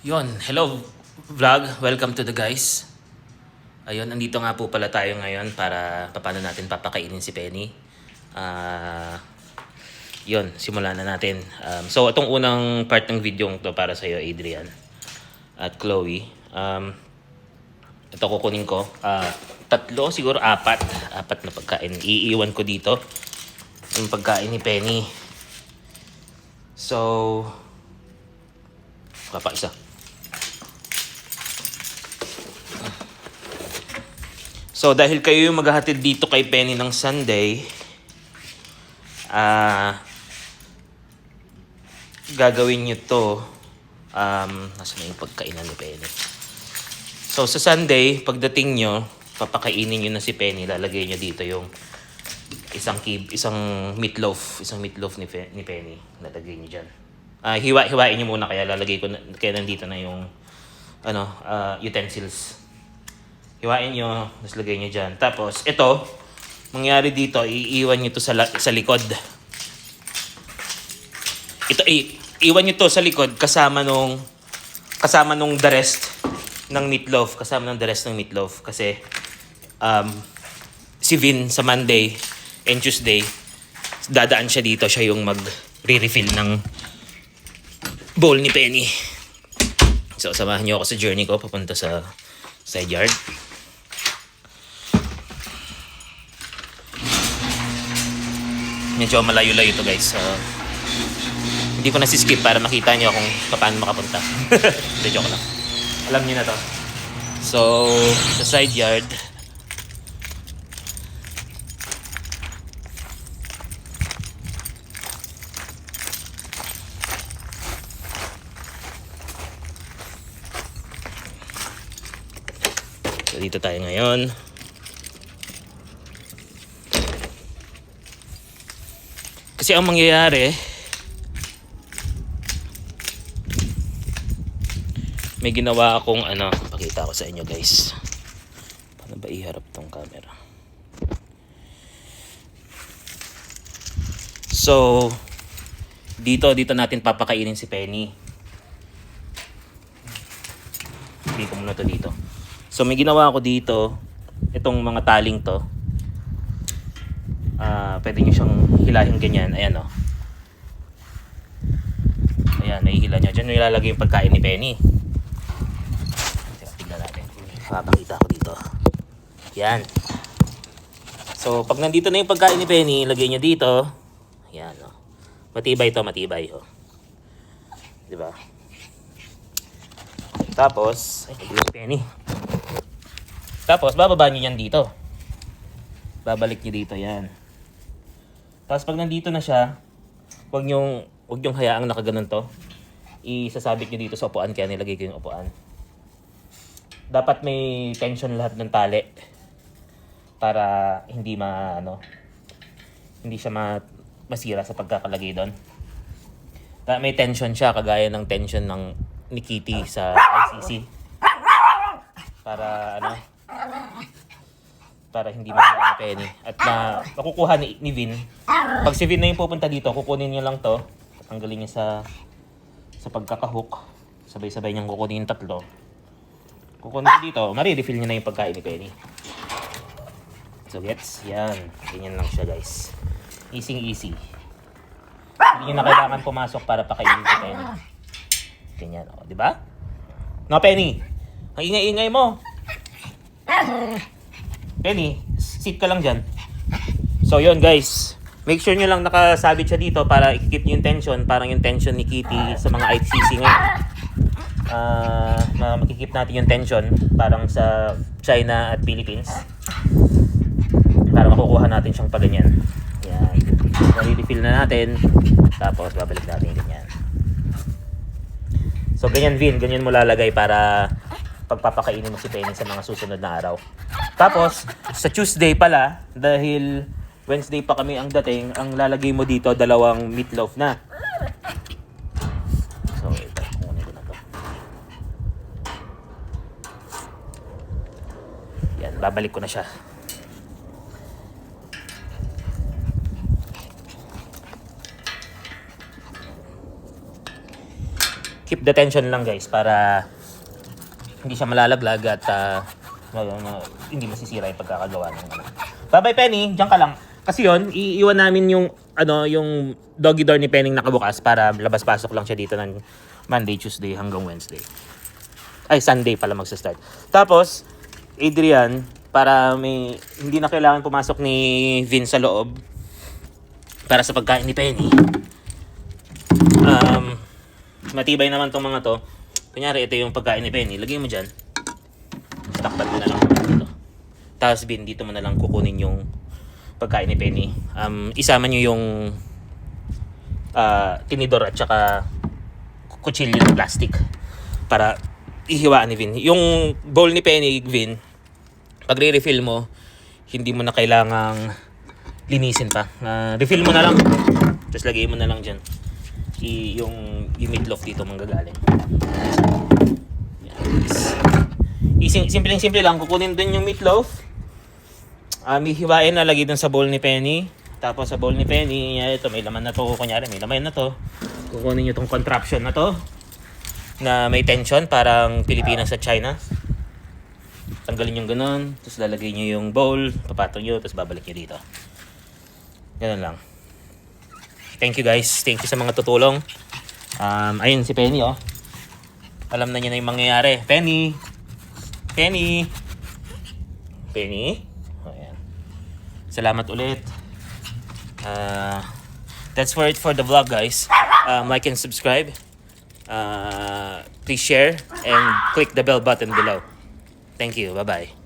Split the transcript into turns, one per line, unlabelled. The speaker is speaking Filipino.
Yon, hello vlog, welcome to the guys. Ayun, andito nga po pala tayo ngayon para paano natin papakainin si Penny. Yon, simulan na natin. So itong unang part ng video to para sa iyo, Adrian at Chloe. Ito kukunin ko. Tatlo, siguro apat na pagkain. Iiwan ko dito yung pagkain ni Penny. So, isa. So dahil kayo yung maghahatid dito kay Penny ng Sunday, gagawin nyo to, nasa na yung pagkainan ni Penny. So sa Sunday, pagdating nyo, papakainin nyo na si Penny, lalagay nyo dito yung isang meatloaf ni Penny, lalagay nyo dyan. Hiwain nyo muna, kaya lalagay ko, kaya nandito na yung utensils. Hiwain nyo, tapos lagay nyo dyan. Tapos, ito, mangyari dito, iiwan nyo to sa likod. Ito, iwan nyo to sa likod kasama nung the rest ng meatloaf. Kasi, si Vin sa Monday and Tuesday, dadaan siya dito. Siya yung mag-refill ng bowl ni Penny. So, samahan nyo ako sa journey ko papunta sa side yard. Medyo malayo-layo to guys. Hindi ko nasiskip para makita nyo kung paano makapunta. Hindi, joke lang. Alam nyo na to. So, sa side yard. So, dito tayo ngayon. Kasi ang mangyayari, may ginawa akong pakita ko sa inyo guys. Paano ba iharap tong camera? So, dito natin papakainin si Penny. Hindi ko muna to dito. So, may ginawa ako dito, itong mga taling to. Pwede nyo siyang hilahin ganyan. Ayan o. Ayan, nahihila nyo. Diyan nyo ilalagay yung pagkain ni Penny. Tignan natin. Papakita ko dito. Ayan. So, pag nandito na yung pagkain ni Penny, ilagay nyo dito. Ayan o. Matibay to, matibay o. Diba? Tapos, ay, si Penny. Tapos, bababa nyo yan dito. Babalik nyo dito, yan. Tapos pag nandito na siya, huwag nyong hayaang nakaganon to. Isasabit nyo dito sa upuan, kaya nilagay ko yung upuan. Dapat may tension lahat ng tali para hindi siya masira sa pagkakalagay doon. May tension siya, kagaya ng tension ni Kitty sa ICC. Para hindi masira ng Penny. At makukuha ni Vin. Pag si Vin na yung pupunta dito, kukunin niya lang to. Tanggalin niya sa pagkakahook. Sabay-sabay niyang kukunin yung tatlo. Kukunin niya dito, marirefill niya na yung pagkain ni Penny. So gets? Yan. Ganyan lang siya guys. Easy. Hindi niyo na kailangan pumasok para pakainin si Penny. Ganyan o, di ba? No, Penny! Ang ingay-ingay mo! Penny, sit ka lang dyan. So yun guys, make sure nyo lang nakasabit siya dito para i-keep nyo yung tension. Parang yung tension ni Kitty sa mga ICC ngayon. Makikip natin yung tension parang sa China at Philippines. Para makukuha natin siyang paganyan. Yan. I-refill na natin. Tapos babalik natin yung ganyan. So ganyan Vin, ganyan mo lalagay para pagpapakainin mo si Penny sa mga susunod na araw. Tapos, sa Tuesday pala, dahil Wednesday pa kami ang dating, ang lalagay mo dito, 2 meatloaf na. So, ito, kunin ko na to. Yan, babalik ko na siya. keep the tension lang guys para hindi siya malalaglag at hindi masisira yung pagkakagawa ng ano. Bye-bye Penny, diyan ka lang. Kasi yon, iiwan namin yung yung doggy door ni Penny nakabukas para labas-pasok lang siya dito ng Monday, Tuesday hanggang Wednesday. Ay, Sunday pala magsa-start. Tapos, Adrian, para hindi na kailangan pumasok ni Vin sa loob para sa pagkain ni Penny. Matibay naman tong mga to. Kunyari, ito yung pagkain ni Penny. Lagay mo dyan. Takpan mo na lang dito. Tapos, Vin, dito mo na lang kukunin yung pagkain ni Penny. Isama nyo yung tinidor at saka kutsilyo ng plastic para ihiwaan ni Vin. Yung bowl ni Penny, Vin, pag re-refill mo, hindi mo na kailangang linisin pa. Refill mo na lang. Tapos lagay mo na lang dyan. Yung meatloaf dito manggagaling. Simple lang. Kukunin dun yung meatloaf. Hihiwain na lagi dun sa bowl ni Penny. Tapos sa bowl ni Penny, ito may laman na to. Kunyari may laman na to. Kukunin nyo tong contraption na to. Na may tension, parang Pilipinas at China. Tanggalin yung ganun. Tapos lalagay nyo yung bowl. Papatong nyo. Tapos babalik nyo dito. Ganun lang. Thank you guys. Thank you sa mga tutulong. Ayun si Penny oh. Alam na niya na yung mangyayari. Penny! Penny! Penny? Ayan. Salamat ulit. That's for it for the vlog guys. Like and subscribe. Please share and click the bell button below. Thank you. Bye-bye.